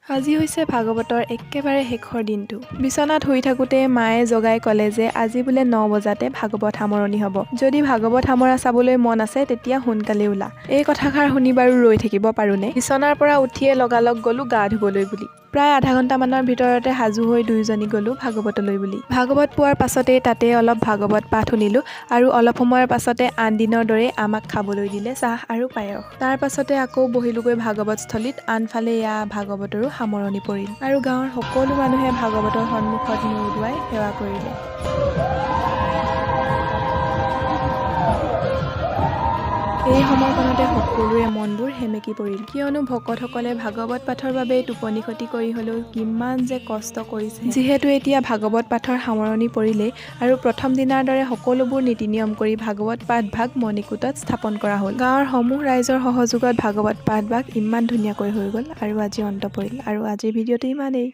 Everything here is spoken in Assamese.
আজি হৈছে ভাগৱতৰ একেবাৰে শেষৰ দিনটো। বিচনাত শুই থাকোঁতে মায়ে জগাই ক'লে যে আজি বোলে 9 বজাতে ভাগৱত সামৰণি হ'ব। যদি ভাগৱত সামৰা চাবলৈ মন আছে তেতিয়া সোনকালে ওলা। এই কথাষাৰ শুনি বাৰু ৰৈ থাকিব পাৰোঁনে? বিচনাৰ পৰা উঠিয়ে লগালগ গ'লো গা ধুবলৈ বুলি। প্ৰায় আধা ঘণ্টামানৰ ভিতৰতে সাজু হৈ দুয়োজনী গ'লোঁ ভাগৱতলৈ বুলি। ভাগৱত পোৱাৰ পাছতেই তাতে অলপ ভাগৱত পাঠ শুনিলোঁ আৰু অলপ সময়ৰ পাছতে আন দিনৰ দৰেই আমাক খাবলৈ দিলে চাহ আৰু পায়স। তাৰ পাছতে আকৌ বহিলোগৈ ভাগৱতস্থলীত। আনফালে এয়া ভাগৱতৰো সামৰণি পৰিল আৰু গাঁৱৰ সকলো মানুহে ভাগৱতৰ সন্মুখত মূৰ দোৱাই সেৱা কৰিলে। এই সময়কণতে সকলোৰে মনবোৰ সেমেকি পৰিল, কিয়নো ভকতসকলে ভাগৱত পাঠৰ বাবে টোপনি ক্ষতি কৰি হ'লেও কিমান যে কষ্ট কৰিছে। যিহেতু এতিয়া ভাগৱত পাঠৰ সামৰণি পৰিলেই আৰু প্ৰথম দিনাৰ দৰে সকলোবোৰ নীতি নিয়ম কৰি ভাগৱত পাঠভাগ মণিকূটত স্থাপন কৰা হ'ল। গাঁৱৰ সমূহ ৰাইজৰ সহযোগত ভাগৱত পাঠভাগ ইমান ধুনীয়াকৈ হৈ গ'ল আৰু আজি অন্ত পৰিল। আৰু আজিৰ ভিডিঅ'টো ইমানেই।